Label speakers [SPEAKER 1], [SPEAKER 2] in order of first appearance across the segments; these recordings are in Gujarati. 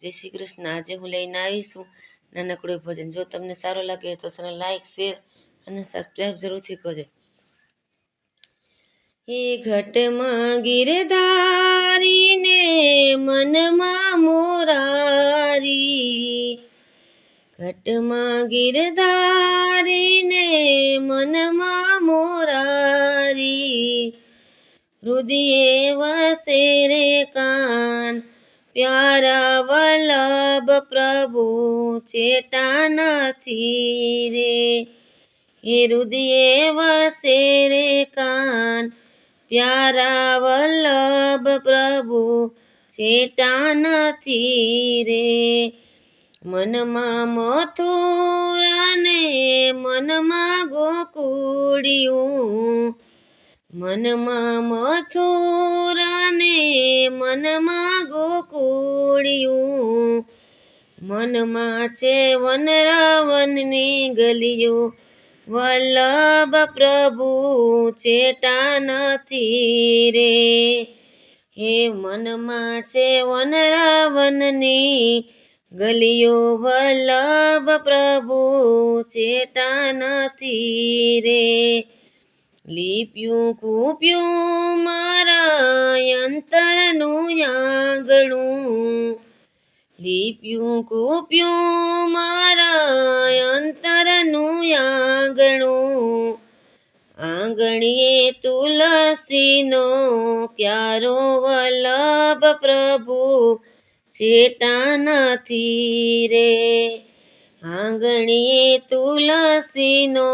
[SPEAKER 1] જય શ્રી કૃષ્ણ। આજે હું લઈને આવીશું નાનકડું ભજન। જો તમને સારું લાગે તો ચેનલ લાઈક, શેર અને સબસ્ક્રાઈબ જરૂરથી કરજો। હે ઘટમાં ગિરધારીને મનમાં મોરારી, ઘટમાં ગિરધારીને મનમાં મોરારી, હૃદયે વસે રે કાન પ્યારા વલ્લભ પ્રભુ ચેટા નથી રે। હે હૃદયે વસે રે કાન પ્યારા વલ્લભ પ્રભુ ચેટા નથી રે। મનમાં મથુરા ને મનમાં ગોકુળિયું, મનમાં મથુરા ને મનમાં ગોકુળિયું, મનમાં છે વનરાવનની ગલીઓ વલ્લભ પ્રભુ ચેટા નથી રે। હે મનમાં છે વનરાવનની ગલીઓ વલ્લભ પ્રભુ ચેટા નથી રે। લીપ્યું કૂપ્યું મારા અંતરનું આંગણું, લીપ્યું કૂપ્યું મારા અંતરનું આંગણું, આંગણીએ તુલસીનો ક્યારો વલ્લભ પ્રભુ ચેટા નથી રે। આંગણીએ તુલસીનો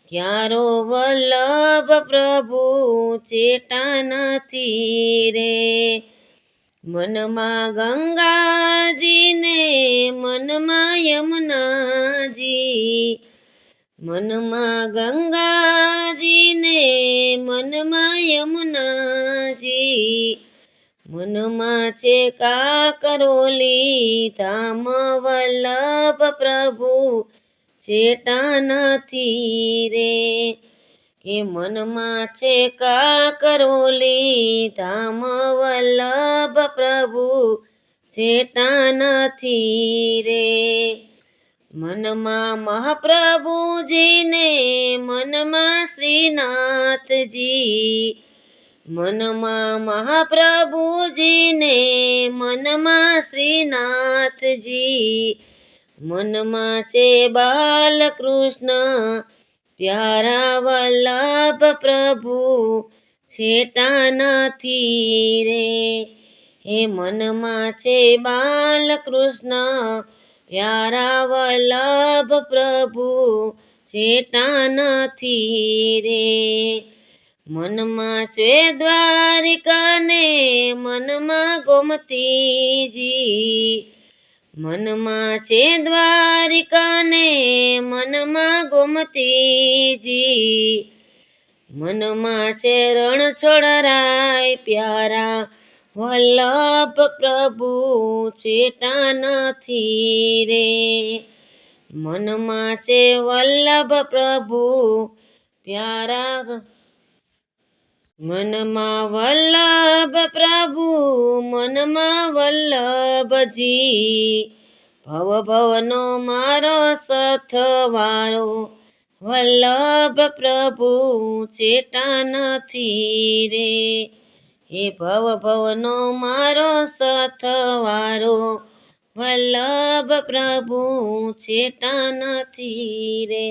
[SPEAKER 1] ક્યારો વલ્લભ પ્રભુ ચેટા નથી રે। મનમાં ગંગાજી ને મનમાં યમુનાજી, મનમાં ગંગાજી ને મનમાં યમુનાજી, મનમાં છે કાકરોલી ધામ વલ્લભ પ્રભુ ચેટા નથી રે। કે મનમાં છે કાકરોલી ધામ વલ્લભ પ્રભુ ચેટા નથી રે। મનમાં મહાપ્રભુજીને મનમાં શ્રીનાથજી, મનમાં મહાપ્રભુજીને મનમાં શ્રીનાથજી, મનમાં છે બાલકૃષ્ણ પ્યારા વલ્લભ પ્રભુ ચેટા નથી રે। હે મનમાં છે બાલકૃષ્ણ પ્યારા વલ્લભ પ્રભુ ચેટા નથી રે। મનમાં છે દ્વારિકા ને મનમાં ગોમતીજી, મનમાં છે દ્વારિકા ને મનમાં ગોમતીજી, મનમાં છે રણછોડરાય પ્યારા વલ્લભ પ્રભુ ચેટા નથી રે। મનમાં છે વલ્લભ પ્રભુ પ્યારા, મનમાં વલ્લભ પ્રભુ મનમાં વલ્લભજી, ભવ ભવનો મારો સથવારો વલ્લભ પ્રભુ ચેટા નથી રે। હે ભવ ભવનો મારો સથવારો વલ્લભ પ્રભુ ચેટા નથી રે।